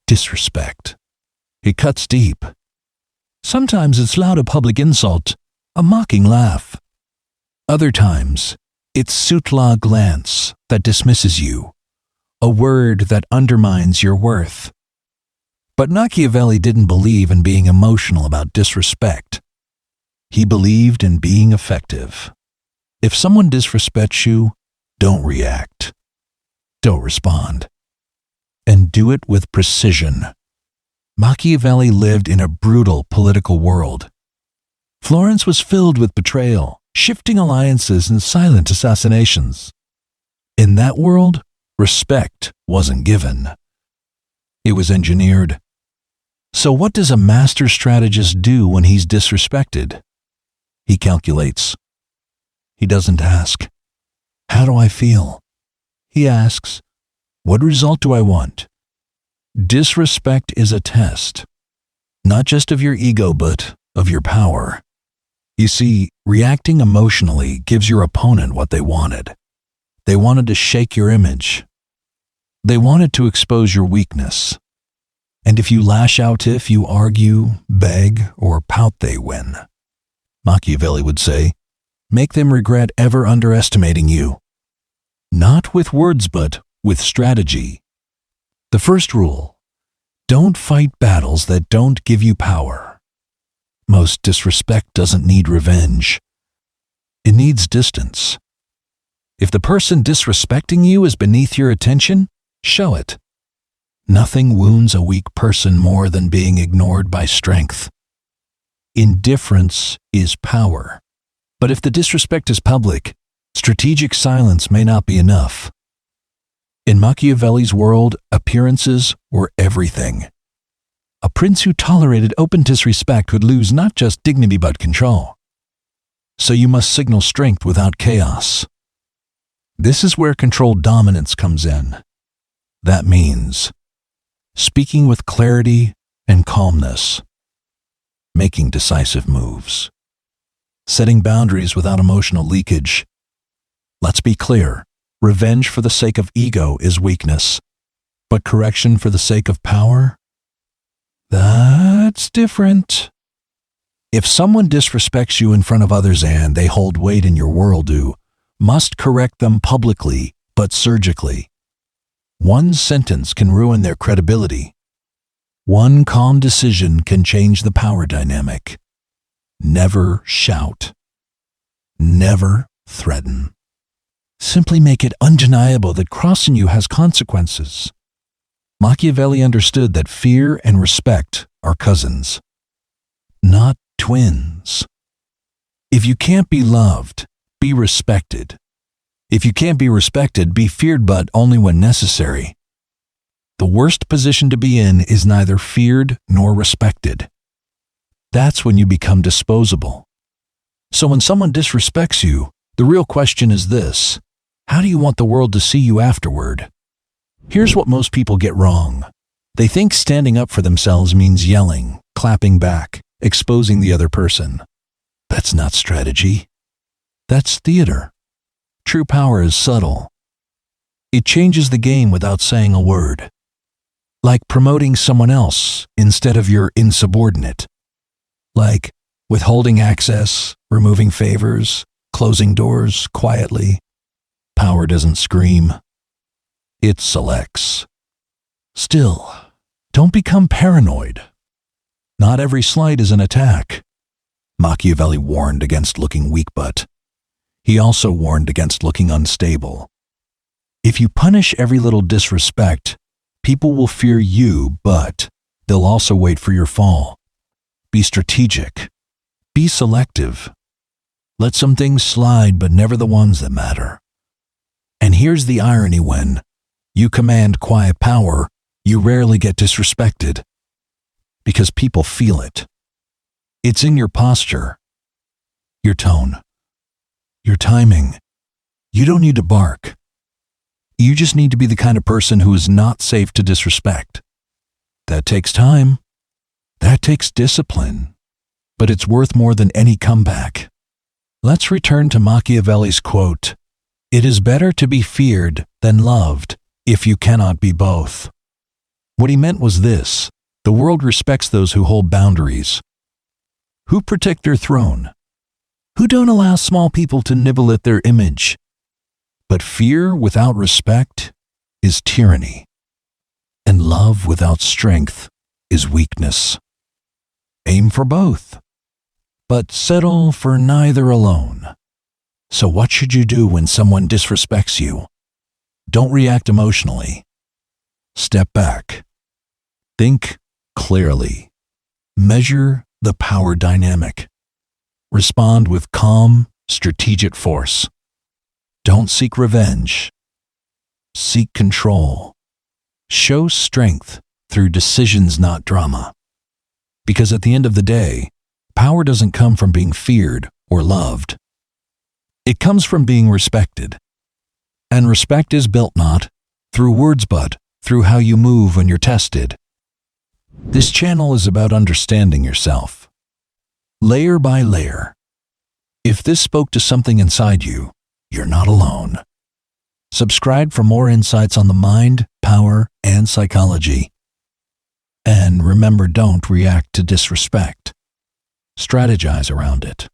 disrespect. It cuts deep. Sometimes it's loud a public insult, a mocking laugh. Other times, it's subtle glance that dismisses you, a word that undermines your worth. But Machiavelli didn't believe in being emotional about disrespect. He believed in being effective. If someone disrespects you, don't react. Don't respond. And do it with precision. Machiavelli lived in a brutal political world. Florence was filled with betrayal, shifting alliances, and silent assassinations. In that world, respect wasn't given. It was engineered. So what does a master strategist do when he's disrespected? He calculates. He doesn't ask, "How do I feel?" He asks, "What result do I want?" Disrespect is a test, not just of your ego, but of your power. You see, reacting emotionally gives your opponent what they wanted. They wanted to shake your image. They wanted to expose your weakness. And if you lash out, if you argue, beg, or pout, they win. Machiavelli would say, make them regret ever underestimating you. Not with words, but with strategy. The first rule: don't fight battles that don't give you power. Most disrespect doesn't need revenge. It needs distance. If the person disrespecting you is beneath your attention, show it. Nothing wounds a weak person more than being ignored by strength. Indifference is power. But if the disrespect is public, strategic silence may not be enough. In Machiavelli's world, appearances were everything. A prince who tolerated open disrespect would lose not just dignity but control. So you must signal strength without chaos. This is where controlled dominance comes in. That means speaking with clarity and calmness, making decisive moves, setting boundaries without emotional leakage. Let's be clear, revenge for the sake of ego is weakness, but correction for the sake of power? That's different. If someone disrespects you in front of others and they hold weight in your worldview, must correct them publicly but surgically. One sentence can ruin their credibility. One calm decision can change the power dynamic. Never shout. Never threaten. Simply make it undeniable that crossing you has consequences. Machiavelli understood that fear and respect are cousins, not twins. If you can't be loved, be respected. If you can't be respected, be feared, but only when necessary. The worst position to be in is neither feared nor respected. That's when you become disposable. So when someone disrespects you, the real question is this: how do you want the world to see you afterward? Here's what most people get wrong. They think standing up for themselves means yelling, clapping back, exposing the other person. That's not strategy. That's theater. True power is subtle. It changes the game without saying a word. Like promoting someone else instead of your insubordinate. Like withholding access, removing favors, closing doors quietly. Power doesn't scream. It selects. Still, don't become paranoid. Not every slight is an attack. Machiavelli warned against looking weak, but he also warned against looking unstable. If you punish every little disrespect, people will fear you, but they'll also wait for your fall. Be strategic. Be selective. Let some things slide, but never the ones that matter. And here's the irony: when you command quiet power, you rarely get disrespected. Because people feel it. It's in your posture, your tone, your timing. You don't need to bark. You just need to be the kind of person who is not safe to disrespect. That takes time. That takes discipline. But it's worth more than any comeback. Let's return to Machiavelli's quote: "It is better to be feared than loved if you cannot be both." What he meant was this: the world respects those who hold boundaries, who protect their throne, who don't allow small people to nibble at their image. But fear without respect is tyranny, and love without strength is weakness. Aim for both, but settle for neither alone. So what should you do when someone disrespects you? Don't react emotionally. Step back. Think clearly. Measure the power dynamic. Respond with calm, strategic force. Don't seek revenge. Seek control. Show strength through decisions, not drama. Because at the end of the day, power doesn't come from being feared or loved. It comes from being respected. And respect is built not through words but through how you move when you're tested. This channel is about understanding yourself, layer by layer. If this spoke to something inside you, you're not alone. Subscribe for more insights on the mind, power, and psychology. And remember, don't react to disrespect. Strategize around it.